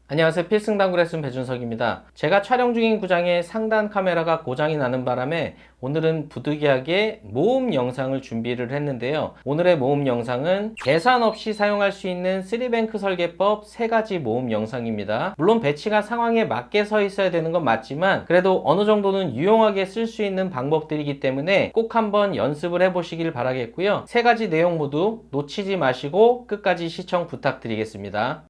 안녕하세요. 필승당구 레슨 배준석입니다. 제가 촬영 중인 구장에 상단 카메라가 고장이 나는 바람에 오늘은 부득이하게 모음 영상을 준비를 했는데요. 오늘의 모음 영상은 계산 없이 사용할 수 있는 3뱅크 설계법 3가지 모음 영상입니다. 물론 배치가 상황에 맞게 서 있어야 되는 건 맞지만 그래도 어느 정도는 유용하게 쓸 수 있는 방법들이기 때문에 꼭 한번 연습을 해보시길 바라겠고요. 3가지 내용 모두 놓치지 마시고 끝까지 시청 부탁드리겠습니다.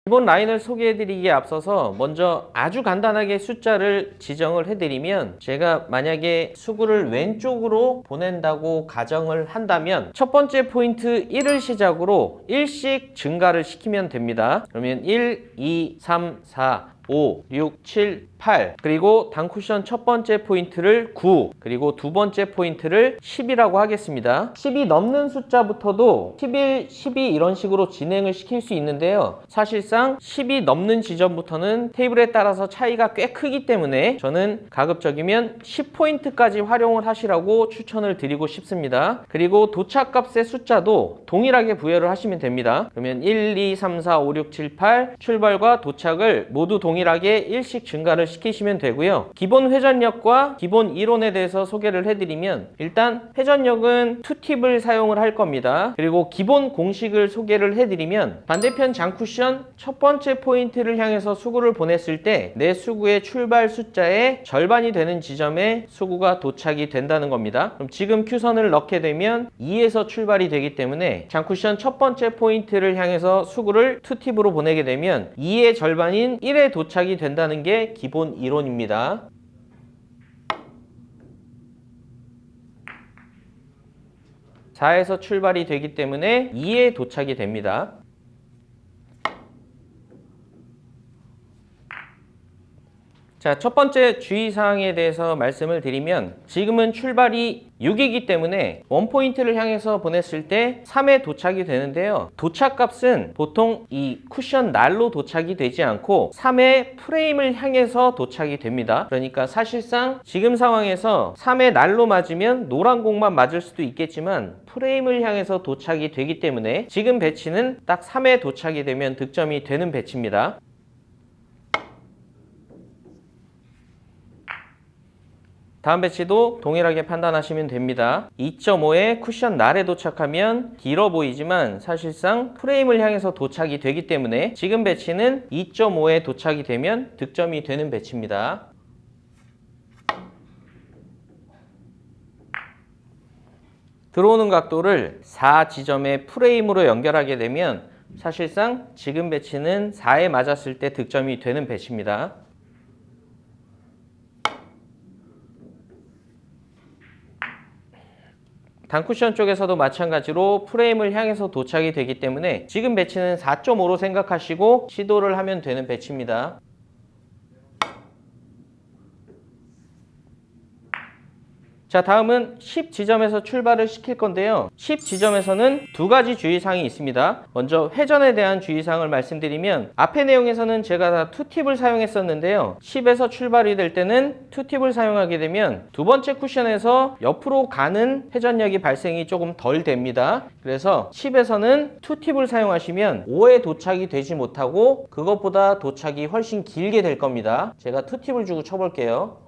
기본 라인을 소개해드리기에 앞서서 먼저 아주 간단하게 숫자를 지정을 해드리면, 제가 만약에 수구를 왼쪽으로 보낸다고 가정을 한다면 첫 번째 포인트 1을 시작으로 1씩 증가를 시키면 됩니다. 그러면 1, 2, 3, 4, 5, 6, 7, 8, 그리고 단쿠션 첫 번째 포인트를 9, 그리고 두 번째 포인트를 10이라고 하겠습니다. 10이 넘는 숫자부터도 11, 12 이런 식으로 진행을 시킬 수 있는데요. 사실상 10이 넘는 지점부터는 테이블에 따라서 차이가 꽤 크기 때문에 저는 가급적이면 10포인트까지 활용을 하시라고 추천을 드리고 싶습니다. 그리고 도착값의 숫자도 동일하게 부여를 하시면 됩니다. 그러면 1, 2, 3, 4, 5, 6, 7, 8 출발과 도착을 모두 동일하게 1씩 증가를 시키시면 되고요. 기본 회전력과 기본 이론에 대해서 소개를 해드리면, 일단 회전력은 투팁을 사용을 할 겁니다. 그리고 기본 공식을 소개를 해드리면, 반대편 장쿠션 첫 번째 포인트를 향해서 수구를 보냈을 때 내 수구의 출발 숫자의 절반이 되는 지점에 수구가 도착이 된다는 겁니다. 그럼 지금 큐선을 넣게 되면 2에서 출발이 되기 때문에 장쿠션 첫 번째 포인트를 향해서 수구를 투팁으로 보내게 되면 2의 절반인 1에 도착이 된다는 게 기본 이론입니다. (4) 에서 출발이 되기 때문에 2에 도착이 됩니다. 자, 첫 번째 주의사항에 대해서 말씀을 드리면, 지금은 출발이 6이기 때문에 원포인트를 향해서 보냈을 때 3에 도착이 되는데요. 도착값은 보통 이 쿠션 날로 도착이 되지 않고 3의 프레임을 향해서 도착이 됩니다. 그러니까 사실상 지금 상황에서 3의 날로 맞으면 노란 공만 맞을 수도 있겠지만 프레임을 향해서 도착이 되기 때문에 지금 배치는 딱 3에 도착이 되면 득점이 되는 배치입니다. 다음 배치도 동일하게 판단하시면 됩니다. 2.5의 쿠션 날에 도착하면 길어 보이지만 사실상 프레임을 향해서 도착이 되기 때문에 지금 배치는 2.5에 도착이 되면 득점이 되는 배치입니다. 들어오는 각도를 4지점의 프레임으로 연결하게 되면 사실상 지금 배치는 4에 맞았을 때 득점이 되는 배치입니다. 단쿠션 쪽에서도 마찬가지로 프레임을 향해서 도착이 되기 때문에 지금 배치는 4.5로 생각하시고 시도를 하면 되는 배치입니다. 자, 다음은 10지점에서 출발을 시킬 건데요. 10지점에서는 두 가지 주의사항이 있습니다. 먼저 회전에 대한 주의사항을 말씀드리면, 앞의 내용에서는 제가 다 투팁을 사용했었는데요. 10에서 출발이 될 때는 투팁을 사용하게 되면 두 번째 쿠션에서 옆으로 가는 회전력이 발생이 조금 덜 됩니다. 그래서 10에서는 투팁을 사용하시면 5에 도착이 되지 못하고 그것보다 도착이 훨씬 길게 될 겁니다. 제가 투팁을 주고 쳐볼게요.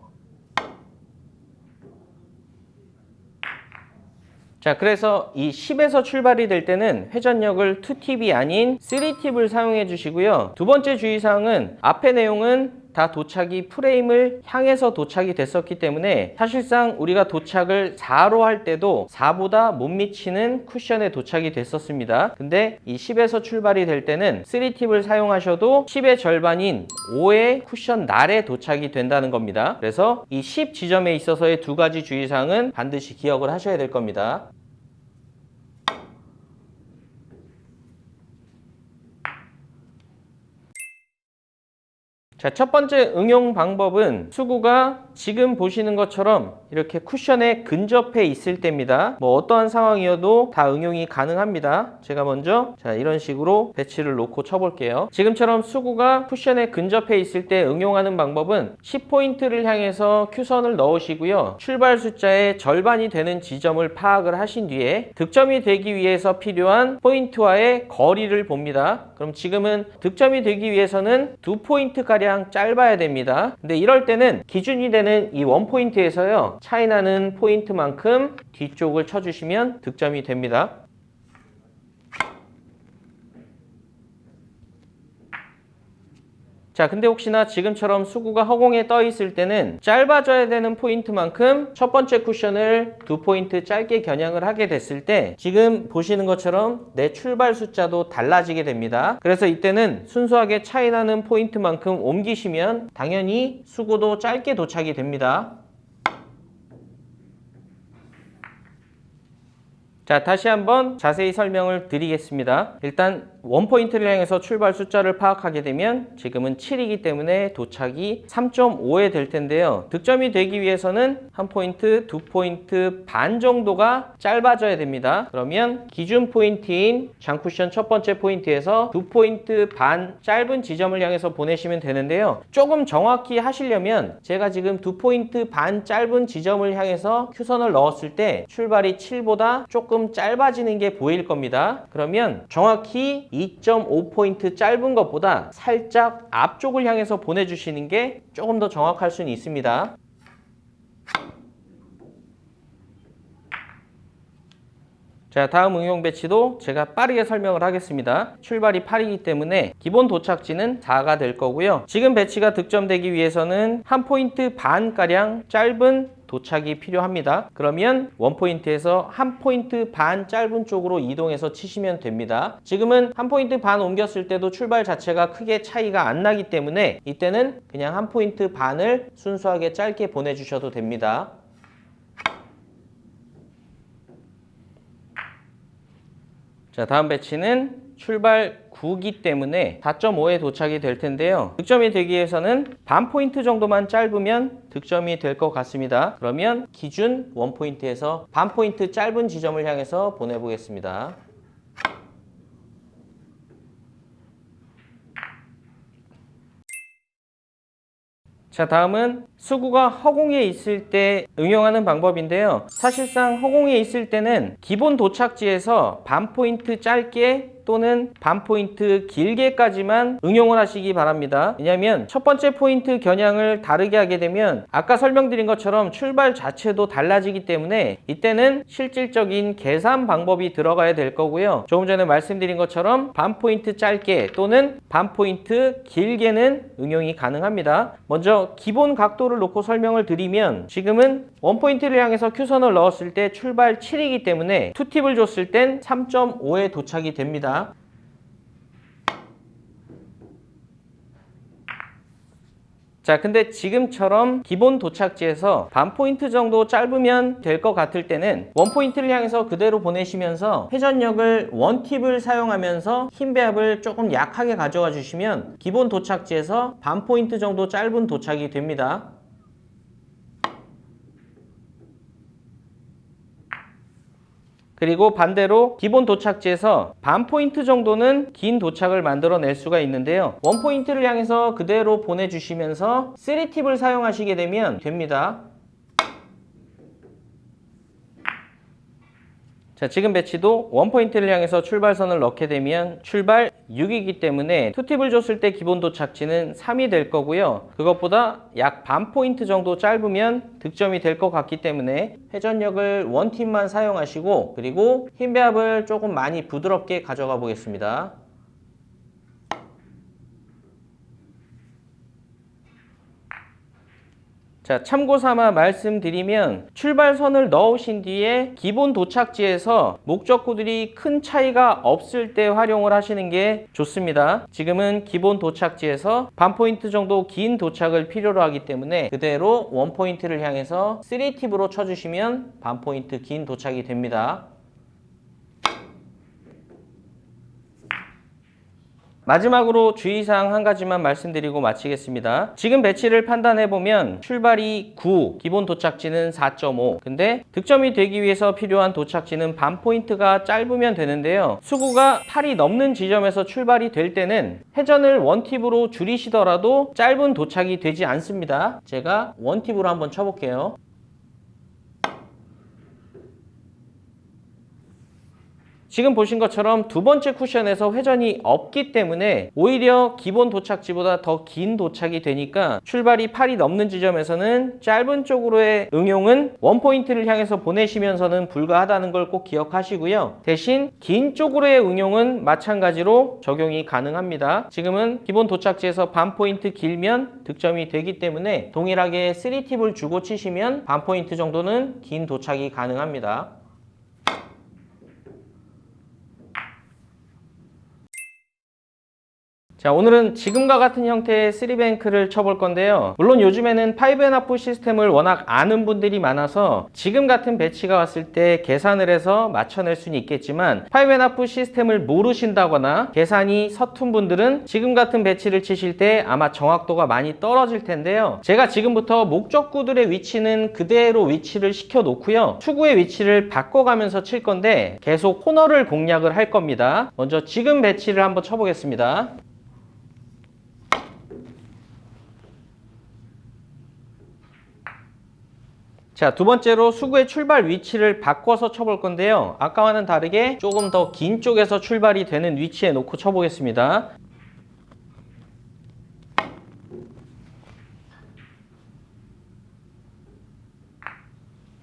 자, 그래서 이 10에서 출발이 될 때는 회전력을 2팁이 아닌 3팁을 사용해 주시고요. 두 번째 주의사항은, 앞의 내용은 다 도착이 프레임을 향해서 도착이 됐었기 때문에 사실상 우리가 도착을 4로 할 때도 4보다 못 미치는 쿠션에 도착이 됐었습니다. 근데 이 10에서 출발이 될 때는 3팁을 사용하셔도 10의 절반인 5의 쿠션 날에 도착이 된다는 겁니다. 그래서 이 10지점에 있어서의 두 가지 주의사항은 반드시 기억을 하셔야 될 겁니다. 자, 첫 번째 응용 방법은 수구가 지금 보시는 것처럼 이렇게 쿠션에 근접해 있을 때입니다. 뭐 어떠한 상황이어도 다 응용이 가능합니다. 제가 먼저 이런 식으로 배치를 놓고 쳐볼게요. 지금처럼 수구가 쿠션에 근접해 있을 때 응용하는 방법은 10포인트를 향해서 큐선을 넣으시고요. 출발 숫자의 절반이 되는 지점을 파악을 하신 뒤에 득점이 되기 위해서 필요한 포인트와의 거리를 봅니다. 그럼 지금은 득점이 되기 위해서는 2포인트가량 짧아야 됩니다. 근데 이럴 때는 기준이 되는 이 1포인트에서요, 차이 나는 포인트만큼 뒤쪽을 쳐주시면 득점이 됩니다. 자, 근데 혹시나 지금처럼 수구가 허공에 떠 있을 때는 짧아져야 되는 포인트만큼 첫 번째 쿠션을 2포인트 짧게 겨냥을 하게 됐을 때 지금 보시는 것처럼 내 출발 숫자도 달라지게 됩니다. 그래서 이때는 순수하게 차이 나는 포인트만큼 옮기시면 당연히 수구도 짧게 도착이 됩니다. 자, 다시 한번 자세히 설명을 드리겠습니다. 일단 1포인트를 향해서 출발 숫자를 파악하게 되면 지금은 7이기 때문에 도착이 3.5에 될 텐데요. 득점이 되기 위해서는 1포인트, 2포인트 반 정도가 짧아져야 됩니다. 그러면 기준 포인트인 장쿠션 첫 번째 포인트에서 2포인트 반 짧은 지점을 향해서 보내시면 되는데요. 조금 정확히 하시려면 제가 지금 2포인트 반 짧은 지점을 향해서 큐선을 넣었을 때 출발이 7보다 조금 짧아지는 게 보일 겁니다. 그러면 정확히 2.5포인트 짧은 것보다 살짝 앞쪽을 향해서 보내주시는 게 조금 더 정확할 수는 있습니다. 자, 다음 응용 배치도 제가 빠르게 설명을 하겠습니다. 출발이 8이기 때문에 기본 도착지는 4가 될 거고요. 지금 배치가 득점되기 위해서는 1포인트 반가량 짧은 도착이 필요합니다. 그러면 1포인트에서 1포인트 반 짧은 쪽으로 이동해서 치시면 됩니다. 지금은 1포인트 반 옮겼을 때도 출발 자체가 크게 차이가 안 나기 때문에 이때는 그냥 1포인트 반을 순수하게 짧게 보내주셔도 됩니다. 자, 다음 배치는 출발 9기 때문에 4.5에 도착이 될 텐데요. 득점이 되기 위해서는 반 포인트 정도만 짧으면 득점이 될 것 같습니다. 그러면 기준 1포인트에서 반 포인트 짧은 지점을 향해서 보내보겠습니다. 자, 다음은 수구가 허공에 있을 때 응용하는 방법인데요. 사실상 허공에 있을 때는 기본 도착지에서 반 포인트 짧게 또는 반 포인트 길게까지만 응용을 하시기 바랍니다. 왜냐하면 첫 번째 포인트 겨냥을 다르게 하게 되면 아까 설명드린 것처럼 출발 자체도 달라지기 때문에 이때는 실질적인 계산 방법이 들어가야 될 거고요. 조금 전에 말씀드린 것처럼 반 포인트 짧게 또는 반 포인트 길게는 응용이 가능합니다. 먼저 기본 각도를 놓고 설명을 드리면 지금은 1포인트를 향해서 큐선을 넣었을 때 출발 7이기 때문에 투팁을 줬을 땐 3.5에 도착이 됩니다. 자, 근데 지금처럼 기본 도착지에서 반 포인트 정도 짧으면 될 것 같을 때는 1포인트를 향해서 그대로 보내시면서 회전력을 1팁을 사용하면서 힘 배합을 조금 약하게 가져가 주시면 기본 도착지에서 반 포인트 정도 짧은 도착이 됩니다. 그리고 반대로 기본 도착지에서 반 포인트 정도는 긴 도착을 만들어낼 수가 있는데요. 1포인트를 향해서 그대로 보내주시면서 3팁을 사용하시게 되면 됩니다. 자, 지금 배치도 1포인트를 향해서 출발선을 넣게 되면 출발 6이기 때문에 2팁을 줬을 때 기본 도착지는 3이 될 거고요. 그것보다 약 반 포인트 정도 짧으면 득점이 될 것 같기 때문에 회전력을 1팁만 사용하시고 그리고 힘 배합을 조금 많이 부드럽게 가져가 보겠습니다. 자, 참고 삼아 말씀드리면 출발선을 넣으신 뒤에 기본 도착지에서 목적구들이 큰 차이가 없을 때 활용을 하시는 게 좋습니다. 지금은 기본 도착지에서 반 포인트 정도 긴 도착을 필요로 하기 때문에 그대로 1포인트를 향해서 3팁으로 쳐주시면 반 포인트 긴 도착이 됩니다. 마지막으로 주의사항 한 가지만 말씀드리고 마치겠습니다. 지금 배치를 판단해보면 출발이 9, 기본 도착지는 4.5. 근데 득점이 되기 위해서 필요한 도착지는 반 포인트가 짧으면 되는데요. 수구가 8이 넘는 지점에서 출발이 될 때는 회전을 원팁으로 줄이시더라도 짧은 도착이 되지 않습니다. 제가 원팁으로 한번 쳐볼게요. 지금 보신 것처럼 두 번째 쿠션에서 회전이 없기 때문에 오히려 기본 도착지보다 더 긴 도착이 되니까 출발이 8이 넘는 지점에서는 짧은 쪽으로의 응용은 원포인트를 향해서 보내시면서는 불가하다는 걸 꼭 기억하시고요. 대신 긴 쪽으로의 응용은 마찬가지로 적용이 가능합니다. 지금은 기본 도착지에서 반 포인트 길면 득점이 되기 때문에 동일하게 3팁을 주고 치시면 반 포인트 정도는 긴 도착이 가능합니다. 자, 오늘은 지금과 같은 형태의 3뱅크를 쳐볼 건데요. 물론 요즘에는 5&하프 시스템을 워낙 아는 분들이 많아서 지금 같은 배치가 왔을 때 계산을 해서 맞춰낼 수는 있겠지만 5&하프 시스템을 모르신다거나 계산이 서툰 분들은 지금 같은 배치를 치실 때 아마 정확도가 많이 떨어질 텐데요. 제가 지금부터 목적구들의 위치는 그대로 위치를 시켜 놓고요. 수구의 위치를 바꿔가면서 칠 건데 계속 코너를 공략을 할 겁니다. 먼저 지금 배치를 한번 쳐보겠습니다. 자, 두 번째로 수구의 출발 위치를 바꿔서 쳐볼 건데요. 아까와는 다르게 조금 더 긴 쪽에서 출발이 되는 위치에 놓고 쳐보겠습니다.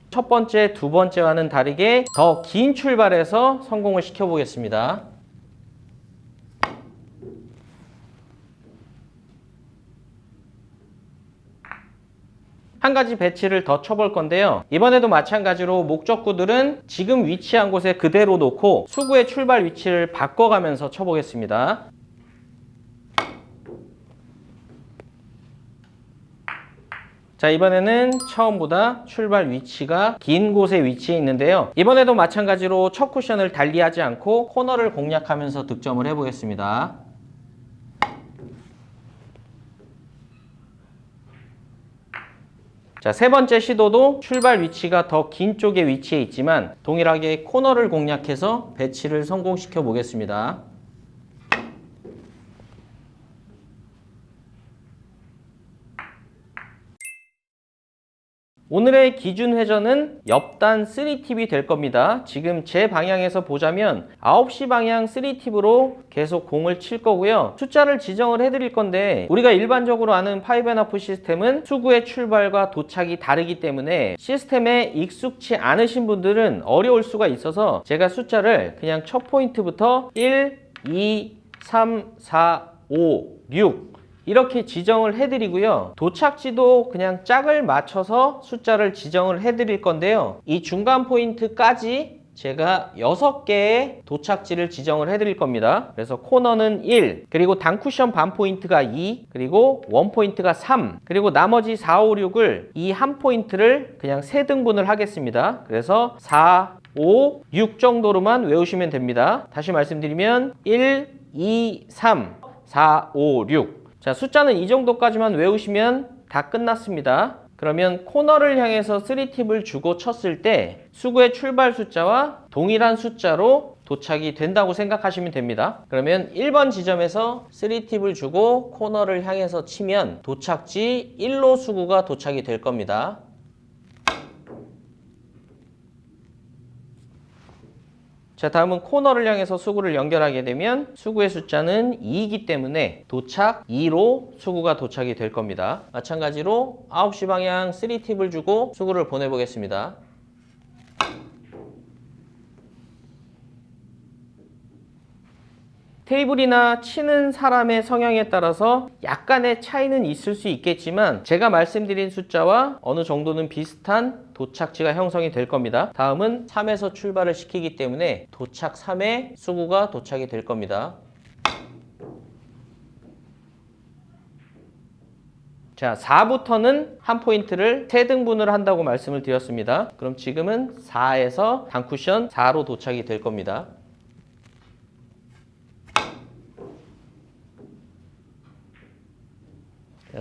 첫 번째, 두 번째와는 다르게 더 긴 출발에서 성공을 시켜보겠습니다. 한 가지 배치를 더 쳐볼 건데요. 이번에도 마찬가지로 목적구들은 지금 위치한 곳에 그대로 놓고 수구의 출발 위치를 바꿔가면서 쳐보겠습니다. 자, 이번에는 처음보다 출발 위치가 긴 곳에 위치해 있는데요. 이번에도 마찬가지로 첫 쿠션을 달리하지 않고 코너를 공략하면서 득점을 해보겠습니다. 자, 세 번째 시도도 출발 위치가 더 긴 쪽에 위치해 있지만 동일하게 코너를 공략해서 배치를 성공시켜 보겠습니다. 오늘의 기준 회전은 옆단 3팁이 될 겁니다. 지금 제 방향에서 보자면 9시 방향 3팁으로 계속 공을 칠 거고요. 숫자를 지정을 해드릴 건데 우리가 일반적으로 아는 5&하프 시스템은 수구의 출발과 도착이 다르기 때문에 시스템에 익숙치 않으신 분들은 어려울 수가 있어서 제가 숫자를 그냥 첫 포인트부터 1, 2, 3, 4, 5, 6 이렇게 지정을 해드리고요. 도착지도 그냥 짝을 맞춰서 숫자를 지정을 해드릴 건데요. 이 중간 포인트까지 제가 6개의 도착지를 지정을 해드릴 겁니다. 그래서 코너는 1, 그리고 단쿠션 반 포인트가 2, 그리고 원 포인트가 3, 그리고 나머지 4, 5, 6을 이 한 포인트를 그냥 3등분을 하겠습니다. 그래서 4, 5, 6 정도로만 외우시면 됩니다. 다시 말씀드리면 1, 2, 3, 4, 5, 6. 자, 숫자는 이 정도까지만 외우시면 다 끝났습니다. 그러면 코너를 향해서 3팁을 주고 쳤을 때 수구의 출발 숫자와 동일한 숫자로 도착이 된다고 생각하시면 됩니다. 그러면 1번 지점에서 3팁을 주고 코너를 향해서 치면 도착지 1로 수구가 도착이 될 겁니다. 자, 다음은 코너를 향해서 수구를 연결하게 되면 수구의 숫자는 2이기 때문에 도착 2로 수구가 도착이 될 겁니다. 마찬가지로 9시 방향 3팁을 주고 수구를 보내보겠습니다. 테이블이나 치는 사람의 성향에 따라서 약간의 차이는 있을 수 있겠지만 제가 말씀드린 숫자와 어느 정도는 비슷한 도착지가 형성이 될 겁니다. 다음은 3에서 출발을 시키기 때문에 도착 3에 수구가 도착이 될 겁니다. 자, 4부터는 한 포인트를 3등분을 한다고 말씀을 드렸습니다. 그럼 지금은 4에서 단쿠션 4로 도착이 될 겁니다.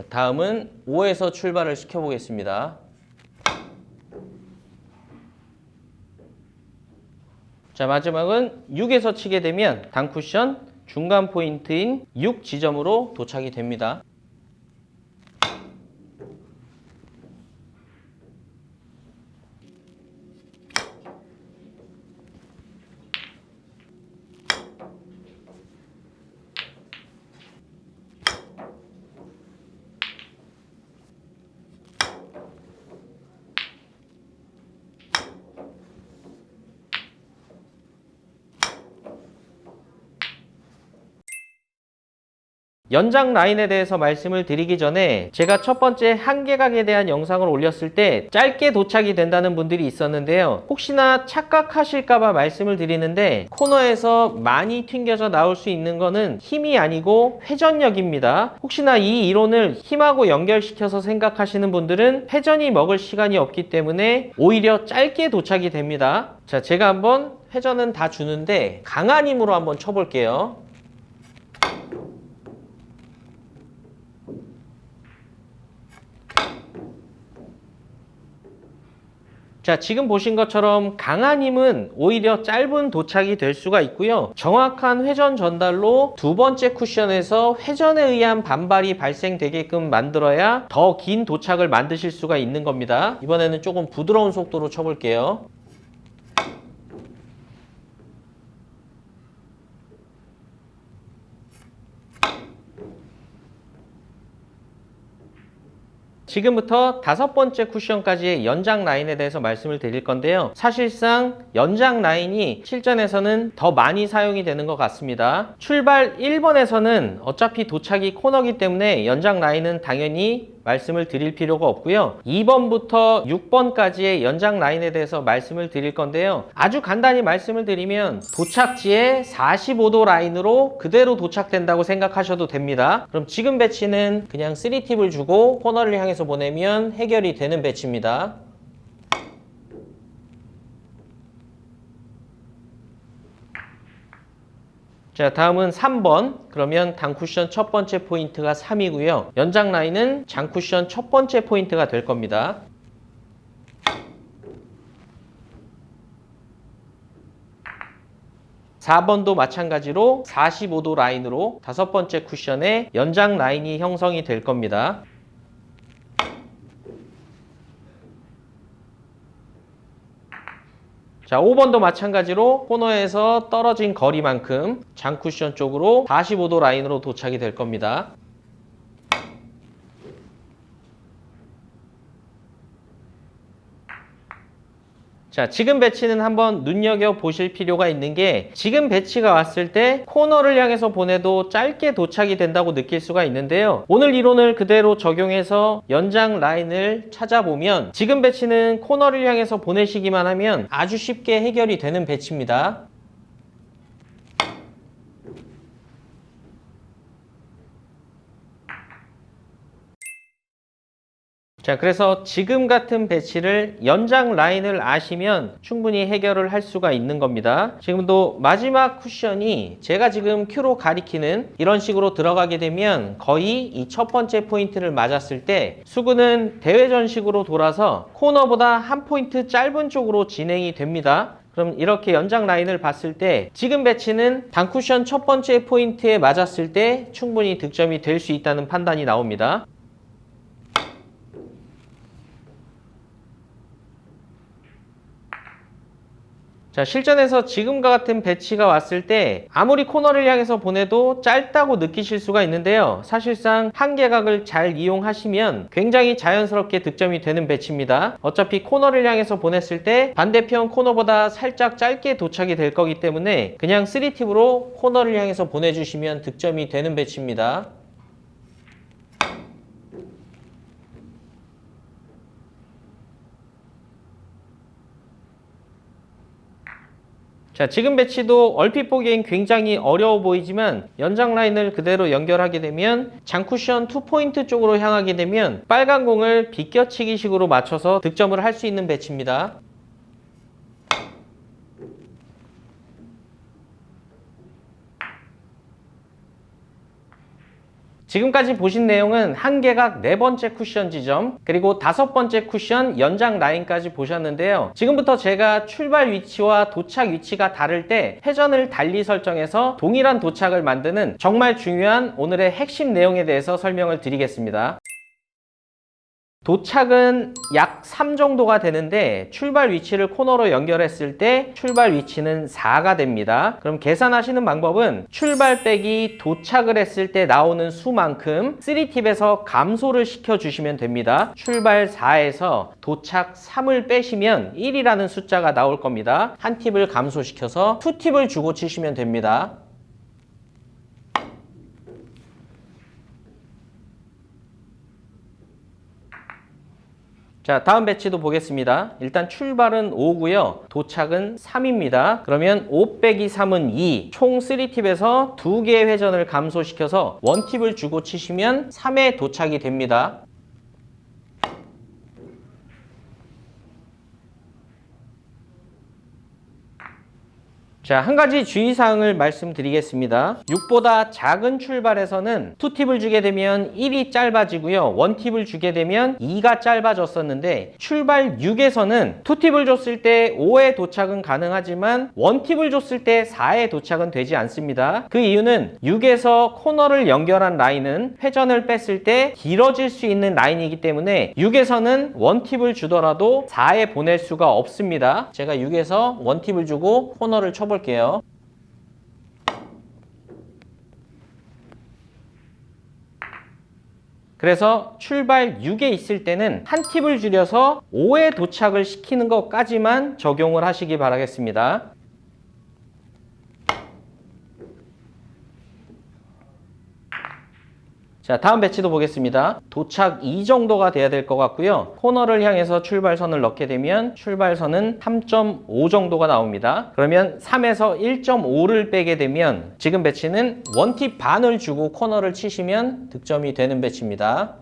자, 다음은 5에서 출발을 시켜보겠습니다. 자, 마지막은 6에서 치게 되면 단쿠션 중간 포인트인 6 지점으로 도착이 됩니다. 연장 라인에 대해서 말씀을 드리기 전에 제가 첫 번째 한계각에 대한 영상을 올렸을 때 짧게 도착이 된다는 분들이 있었는데요. 혹시나 착각하실까봐 말씀을 드리는데 코너에서 많이 튕겨져 나올 수 있는 거는 힘이 아니고 회전력입니다. 혹시나 이 이론을 힘하고 연결시켜서 생각하시는 분들은 회전이 먹을 시간이 없기 때문에 오히려 짧게 도착이 됩니다. 자, 제가 한번 회전은 다 주는데 강한 힘으로 한번 쳐볼게요. 자, 지금 보신 것처럼 강한 힘은 오히려 짧은 도착이 될 수가 있고요. 정확한 회전 전달로 두 번째 쿠션에서 회전에 의한 반발이 발생되게끔 만들어야 더 긴 도착을 만드실 수가 있는 겁니다. 이번에는 조금 부드러운 속도로 쳐볼게요. 지금부터 다섯 번째 쿠션까지의 연장 라인에 대해서 말씀을 드릴 건데요. 사실상 연장 라인이 실전에서는 더 많이 사용이 되는 것 같습니다. 출발 1번에서는 어차피 도착이 코너기 때문에 연장 라인은 당연히 말씀을 드릴 필요가 없고요. 2번부터 6번까지의 연장 라인에 대해서 말씀을 드릴 건데요. 아주 간단히 말씀을 드리면 도착지에 45도 라인으로 그대로 도착된다고 생각하셔도 됩니다. 그럼 지금 배치는 그냥 3팁을 주고 코너를 향해서 보내면 해결이 되는 배치입니다. 자, 다음은 3번. 그러면 단쿠션 첫 번째 포인트가 3이고요. 연장 라인은 장쿠션 첫 번째 포인트가 될 겁니다. (4번도) 마찬가지로 45도 라인으로 다섯 번째 쿠션에 연장 라인이 형성이 될 겁니다. 자, 5번도 마찬가지로 코너에서 떨어진 거리만큼 장쿠션 쪽으로 45도 라인으로 도착이 될 겁니다. 자, 지금 배치는 한번 눈여겨보실 필요가 있는 게 지금 배치가 왔을 때 코너를 향해서 보내도 짧게 도착이 된다고 느낄 수가 있는데요. 오늘 이론을 그대로 적용해서 연장 라인을 찾아보면 지금 배치는 코너를 향해서 보내시기만 하면 아주 쉽게 해결이 되는 배치입니다. 자, 그래서 지금 같은 배치를 연장 라인을 아시면 충분히 해결을 할 수가 있는 겁니다. 지금도 마지막 쿠션이 제가 지금 큐로 가리키는 이런 식으로 들어가게 되면 거의 이 첫 번째 포인트를 맞았을 때 수구는 대회전식으로 돌아서 코너보다 한 포인트 짧은 쪽으로 진행이 됩니다. 그럼 이렇게 연장 라인을 봤을 때 지금 배치는 단쿠션 첫 번째 포인트에 맞았을 때 충분히 득점이 될 수 있다는 판단이 나옵니다. 자, 실전에서 지금과 같은 배치가 왔을 때 아무리 코너를 향해서 보내도 짧다고 느끼실 수가 있는데요. 사실상 한계각을 잘 이용하시면 굉장히 자연스럽게 득점이 되는 배치입니다. 어차피 코너를 향해서 보냈을 때 반대편 코너보다 살짝 짧게 도착이 될 거기 때문에 그냥 3팁으로 코너를 향해서 보내주시면 득점이 되는 배치입니다. 자, 지금 배치도 얼핏 보기엔 굉장히 어려워 보이지만 연장 라인을 그대로 연결하게 되면 장쿠션 2포인트 쪽으로 향하게 되면 빨간 공을 비껴치기 식으로 맞춰서 득점을 할 수 있는 배치입니다. 지금까지 보신 내용은 한계각 4번째 쿠션 지점 그리고 5번째 쿠션 연장 라인까지 보셨는데요. 지금부터 제가 출발 위치와 도착 위치가 다를 때 회전을 달리 설정해서 동일한 도착을 만드는 정말 중요한 오늘의 핵심 내용에 대해서 설명을 드리겠습니다. 도착은 약 3 정도가 되는데 출발 위치를 코너로 연결했을 때 출발 위치는 4가 됩니다. 그럼 계산하시는 방법은 출발 빼기 도착을 했을 때 나오는 수만큼 3팁에서 감소를 시켜주시면 됩니다. 출발 4에서 도착 3을 빼시면 1이라는 숫자가 나올 겁니다. 한 팁을 감소시켜서 2팁을 주고 치시면 됩니다. 자, 다음 배치도 보겠습니다. 일단 출발은 5고요. 도착은 3입니다. 그러면 5 빼기 3은 2. 총 3팁에서 2개의 회전을 감소시켜서 1팁을 주고 치시면 3에 도착이 됩니다. 자, 한 가지 주의사항을 말씀드리겠습니다. 6보다 작은 출발에서는 2팁을 주게 되면 1이 짧아지고요. 1팁을 주게 되면 2가 짧아졌었는데 출발 6에서는 2팁을 줬을 때 5에 도착은 가능하지만 1팁을 줬을 때 4에 도착은 되지 않습니다. 그 이유는 6에서 코너를 연결한 라인은 회전을 뺐을 때 길어질 수 있는 라인이기 때문에 6에서는 1팁을 주더라도 4에 보낼 수가 없습니다. 제가 6에서 1팁을 주고 코너를 쳐볼게요. 그래서 출발 6에 있을 때는 한 팁을 줄여서 5에 도착을 시키는 것까지만 적용을 하시기 바라겠습니다. 자, 다음 배치도 보겠습니다. 도착 2 정도가 돼야 될 것 같고요. 코너를 향해서 출발선을 넣게 되면 출발선은 3.5 정도가 나옵니다. 그러면 3에서 1.5를 빼게 되면 지금 배치는 1팁 반을 주고 코너를 치시면 득점이 되는 배치입니다.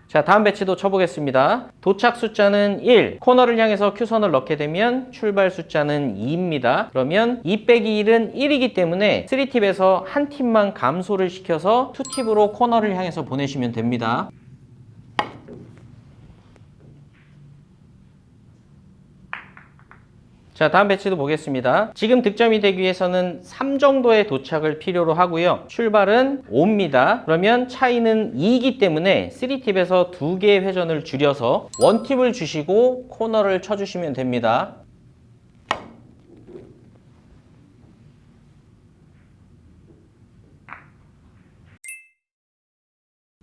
자, 다음 배치도 쳐보겠습니다. 도착 숫자는 1, 코너를 향해서 큐선을 넣게 되면 출발 숫자는 2입니다. 그러면 2 빼기 1은 1이기 때문에 3팁에서 한 팁만 감소를 시켜서 2팁으로 코너를 향해서 보내시면 됩니다. 자, 다음 배치도 보겠습니다. 지금 득점이 되기 위해서는 3 정도의 도착을 필요로 하고요. 출발은 5입니다. 그러면 차이는 2이기 때문에 3팁에서 2개의 회전을 줄여서 1팁을 주시고 코너를 쳐주시면 됩니다.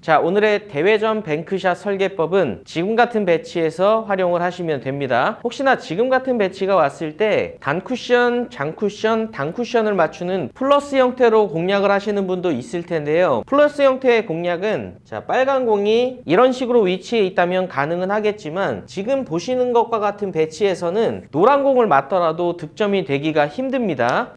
자, 오늘의 대회전 뱅크샷 설계법은 지금 같은 배치에서 활용을 하시면 됩니다. 혹시나 지금 같은 배치가 왔을 때 단쿠션, 장쿠션, 단쿠션을 맞추는 플러스 형태로 공략을 하시는 분도 있을 텐데요. 플러스 형태의 공략은 자, 빨간 공이 이런 식으로 위치해 있다면 가능은 하겠지만 지금 보시는 것과 같은 배치에서는 노란 공을 맞더라도 득점이 되기가 힘듭니다.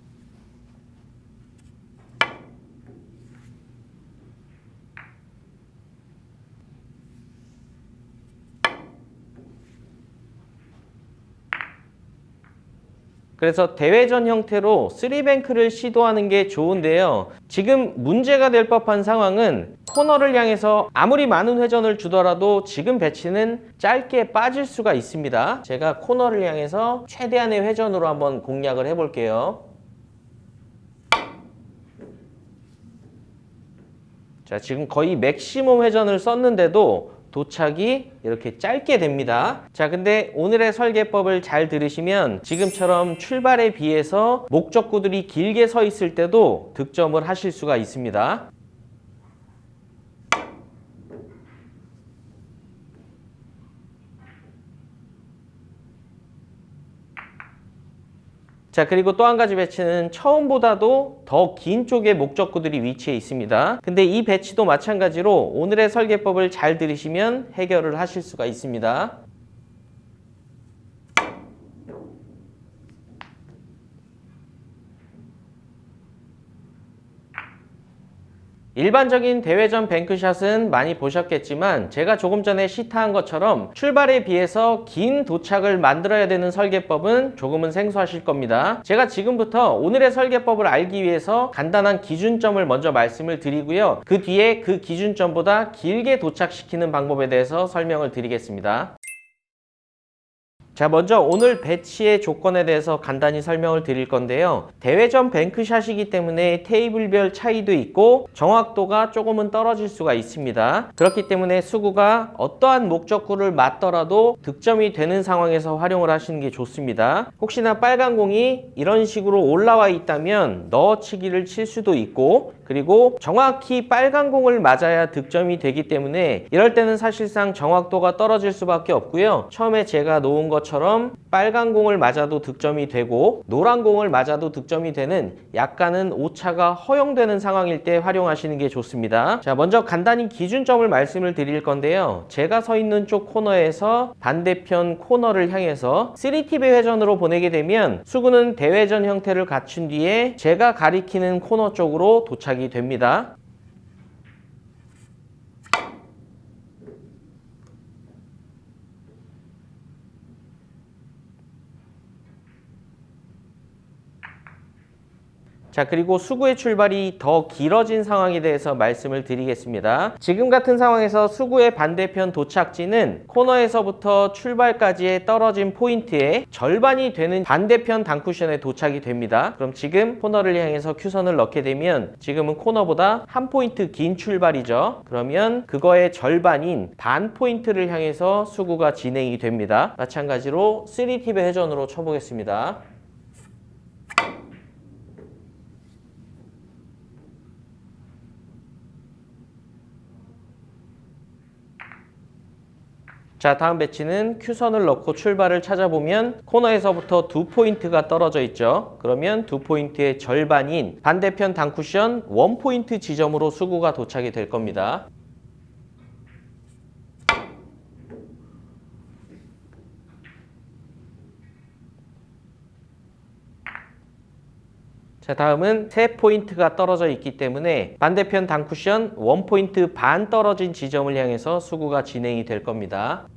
그래서 대회전 형태로 3뱅크를 시도하는 게 좋은데요. 지금 문제가 될 법한 상황은 코너를 향해서 아무리 많은 회전을 주더라도 지금 배치는 짧게 빠질 수가 있습니다. 제가 코너를 향해서 최대한의 회전으로 한번 공략을 해볼게요. 자, 지금 거의 맥시멈 회전을 썼는데도 도착이 이렇게 짧게 됩니다. 자, 근데 오늘의 설계법을 잘 들으시면 지금처럼 출발에 비해서 목적구들이 길게 서 있을 때도 득점을 하실 수가 있습니다. 자, 그리고 또 한 가지 배치는 처음보다도 더 긴 쪽에 목적구들이 위치해 있습니다. 근데 이 배치도 마찬가지로 오늘의 설계법을 잘 들으시면 해결을 하실 수가 있습니다. 일반적인 대회전 뱅크샷은 많이 보셨겠지만 제가 조금 전에 시타한 것처럼 출발에 비해서 긴 도착을 만들어야 되는 설계법은 조금은 생소하실 겁니다. 제가 지금부터 오늘의 설계법을 알기 위해서 간단한 기준점을 먼저 말씀을 드리고요. 그 뒤에 그 기준점보다 길게 도착시키는 방법에 대해서 설명을 드리겠습니다. 자, 먼저 오늘 배치의 조건에 대해서 간단히 설명을 드릴 건데요. 대회전 뱅크샷이기 때문에 테이블별 차이도 있고 정확도가 조금은 떨어질 수가 있습니다. 그렇기 때문에 수구가 어떠한 목적구를 맞더라도 득점이 되는 상황에서 활용을 하시는 게 좋습니다. 혹시나 빨간 공이 이런 식으로 올라와 있다면 넣어치기를 칠 수도 있고, 그리고 정확히 빨간 공을 맞아야 득점이 되기 때문에 이럴 때는 사실상 정확도가 떨어질 수밖에 없고요. 처음에 제가 놓은 것처럼 빨간 공을 맞아도 득점이 되고 노란 공을 맞아도 득점이 되는 약간은 오차가 허용되는 상황일 때 활용하시는 게 좋습니다. 자, 먼저 간단히 기준점을 말씀을 드릴 건데요. 제가 서 있는 쪽 코너에서 반대편 코너를 향해서 3팁의 회전으로 보내게 되면 수구는 대회전 형태를 갖춘 뒤에 제가 가리키는 코너 쪽으로 도착이 됩니다. 자, 그리고 수구의 출발이 더 길어진 상황에 대해서 말씀을 드리겠습니다. 지금 같은 상황에서 수구의 반대편 도착지는 코너에서부터 출발까지의 떨어진 포인트의 절반이 되는 반대편 단쿠션에 도착이 됩니다. 그럼 지금 코너를 향해서 큐선을 넣게 되면 지금은 코너보다 한 포인트 긴 출발이죠. 그러면 그거의 절반인 반 포인트를 향해서 수구가 진행이 됩니다. 마찬가지로 3팁의 회전으로 쳐보겠습니다. 자, 다음 배치는 큐선을 넣고 출발을 찾아보면 코너에서부터 2포인트가 떨어져 있죠. 그러면 2포인트의 절반인 반대편 단쿠션 1포인트 지점으로 수구가 도착이 될 겁니다. 자, 다음은 3포인트가 떨어져 있기 때문에 반대편 단쿠션 1포인트 반 떨어진 지점을 향해서 수구가 진행이 될 겁니다.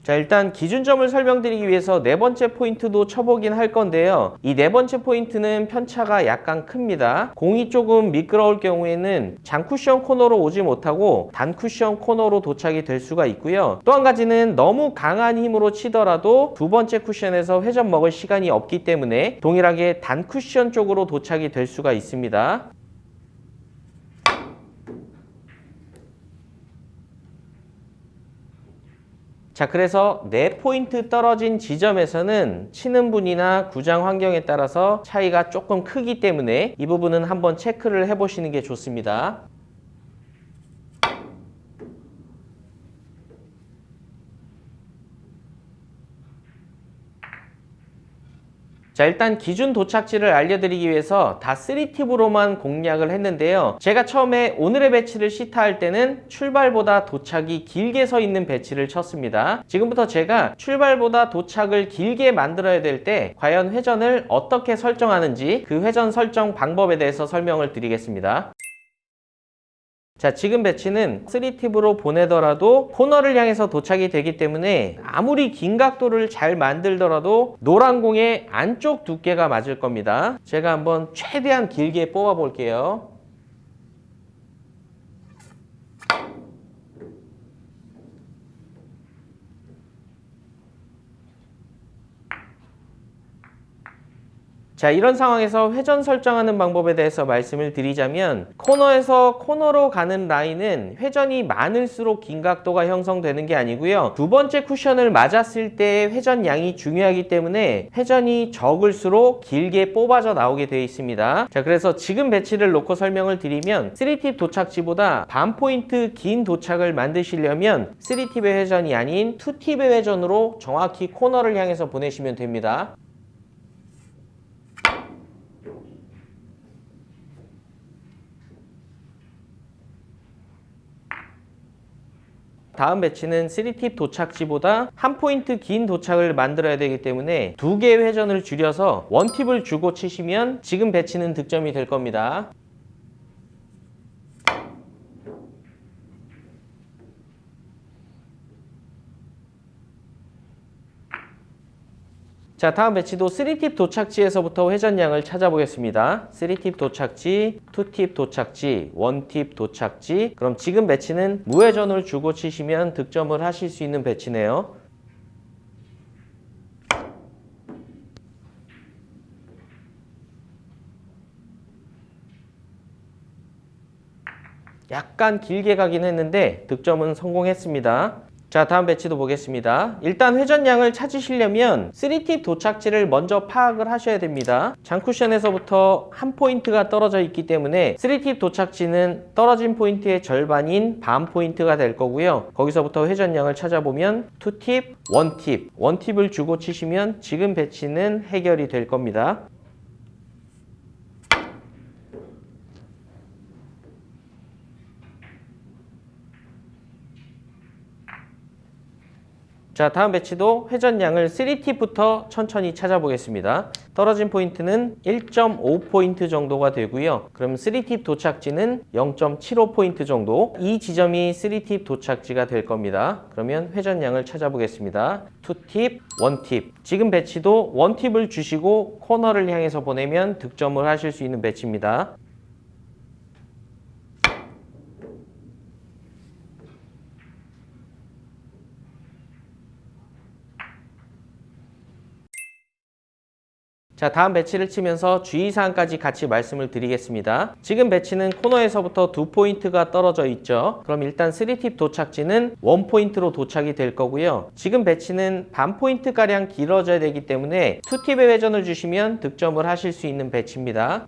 자, 일단 기준점을 설명드리기 위해서 네 번째 포인트도 쳐보긴 할 건데요. 이 네 번째 포인트는 편차가 약간 큽니다. 공이 조금 미끄러울 경우에는 장쿠션 코너로 오지 못하고 단쿠션 코너로 도착이 될 수가 있고요. 또 한 가지는 너무 강한 힘으로 치더라도 두 번째 쿠션에서 회전 먹을 시간이 없기 때문에 동일하게 단쿠션 쪽으로 도착이 될 수가 있습니다. 자, 그래서 4포인트 떨어진 지점에서는 치는 분이나 구장 환경에 따라서 차이가 조금 크기 때문에 이 부분은 한번 체크를 해보시는 게 좋습니다. 자, 일단 기준 도착지를 알려드리기 위해서 다 3팁으로만 공략을 했는데요. 제가 처음에 오늘의 배치를 시타할 때는 출발보다 도착이 길게 서 있는 배치를 쳤습니다. 지금부터 제가 출발보다 도착을 길게 만들어야 될 때 과연 회전을 어떻게 설정하는지 그 회전 설정 방법에 대해서 설명을 드리겠습니다. 자, 지금 배치는 3팁으로 보내더라도 코너를 향해서 도착이 되기 때문에 아무리 긴 각도를 잘 만들더라도 노란 공의 안쪽 두께가 맞을 겁니다. 제가 한번 최대한 길게 뽑아 볼게요. 자, 이런 상황에서 회전 설정하는 방법에 대해서 말씀을 드리자면 코너에서 코너로 가는 라인은 회전이 많을수록 긴 각도가 형성되는 게 아니고요. 두 번째 쿠션을 맞았을 때의 회전량이 중요하기 때문에 회전이 적을수록 길게 뽑아져 나오게 되어 있습니다. 자, 그래서 지금 배치를 놓고 설명을 드리면 3팁 도착지보다 반 포인트 긴 도착을 만드시려면 3팁의 회전이 아닌 2팁의 회전으로 정확히 코너를 향해서 보내시면 됩니다. 다음 배치는 3팁 도착지보다 한 포인트 긴 도착을 만들어야 되기 때문에 2개의 회전을 줄여서 1팁을 주고 치시면 지금 배치는 득점이 될 겁니다. 자, 다음 배치도 3팁 도착지에서부터 회전량을 찾아보겠습니다. 3팁 도착지, 2팁 도착지, 1팁 도착지. 그럼 지금 배치는 무회전을 주고 치시면 득점을 하실 수 있는 배치네요. 약간 길게 가긴 했는데 득점은 성공했습니다. 자, 다음 배치도 보겠습니다. 일단 회전량을 찾으시려면 3팁 도착지를 먼저 파악을 하셔야 됩니다. 장쿠션에서부터 한 포인트가 떨어져 있기 때문에 3팁 도착지는 떨어진 포인트의 절반인 반 포인트가 될 거고요. 거기서부터 회전량을 찾아보면 2팁, 1팁, 1팁을 주고 치시면 지금 배치는 해결이 될 겁니다. 자, 다음 배치도 회전량을 3팁부터 천천히 찾아보겠습니다. 떨어진 포인트는 1.5포인트 정도가 되고요. 그럼 3팁 도착지는 0.75포인트 정도. 이 지점이 3팁 도착지가 될 겁니다. 그러면 회전량을 찾아보겠습니다. 2팁, 1팁. 지금 배치도 1팁을 주시고 코너를 향해서 보내면 득점을 하실 수 있는 배치입니다. 자, 다음 배치를 치면서 주의사항까지 같이 말씀을 드리겠습니다. 지금 배치는 코너에서부터 2포인트가 떨어져 있죠. 그럼 일단 3팁 도착지는 1포인트로 도착이 될 거고요. 지금 배치는 반 포인트가량 길어져야 되기 때문에 2팁의 회전을 주시면 득점을 하실 수 있는 배치입니다.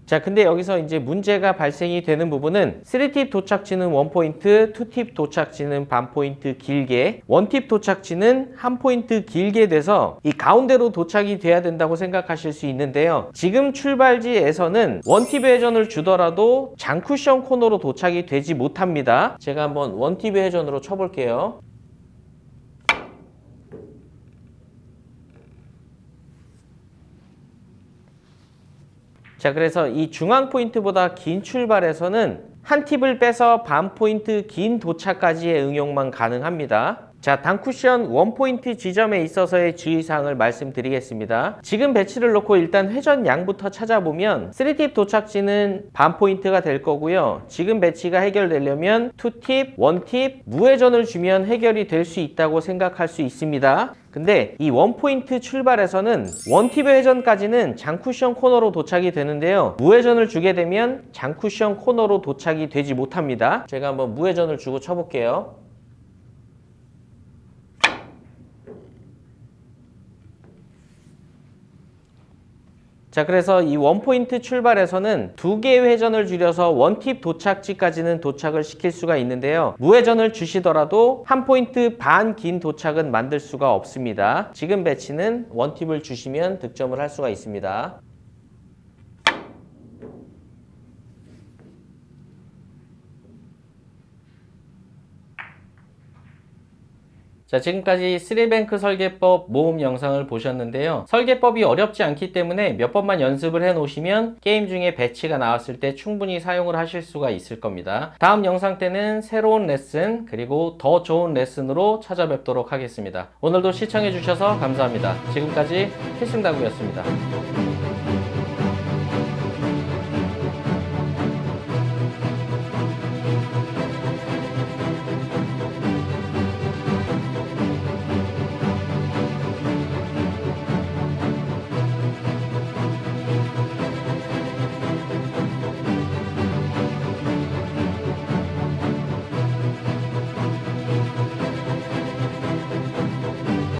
자, 근데 여기서 이제 문제가 발생이 되는 부분은 3팁 도착지는 1포인트, 2팁 도착지는 반 포인트 길게, 1팁 도착지는 한 포인트 길게 돼서 이 가운데로 도착이 돼야 된다고 생각하실 수 있는데요. 지금 출발지에서는 1팁의 회전을 주더라도 장쿠션 코너로 도착이 되지 못합니다. 제가 한번 1팁의 회전으로 쳐볼게요. 자, 그래서 이 중앙 포인트보다 긴 출발에서는 한 팁을 빼서 반 포인트 긴 도착까지의 응용만 가능합니다. 자, 단쿠션 1포인트 지점에 있어서의 주의사항을 말씀드리겠습니다. 지금 배치를 놓고 일단 회전량부터 찾아보면 3팁 도착지는 반 포인트가 될 거고요. 지금 배치가 해결되려면 2팁, 1팁, 무회전을 주면 해결이 될 수 있다고 생각할 수 있습니다. 근데 이 1포인트 출발에서는 1팁의 회전까지는 장쿠션 코너로 도착이 되는데요. 무회전을 주게 되면 장쿠션 코너로 도착이 되지 못합니다. 제가 한번 무회전을 주고 쳐볼게요. 자, 그래서 이 1포인트 출발에서는 2개의 회전을 줄여서 1팁 도착지까지는 도착을 시킬 수가 있는데요. 무회전을 주시더라도 한 포인트 반 긴 도착은 만들 수가 없습니다. 지금 배치는 1팁을 주시면 득점을 할 수가 있습니다. 자, 지금까지 3뱅크 설계법 모음 영상을 보셨는데요. 설계법이 어렵지 않기 때문에 몇 번만 연습을 해 놓으시면 게임 중에 배치가 나왔을 때 충분히 사용을 하실 수가 있을 겁니다. 다음 영상 때는 새로운 레슨 그리고 더 좋은 레슨으로 찾아뵙도록 하겠습니다. 오늘도 시청해 주셔서 감사합니다. 지금까지 필승다구였습니다.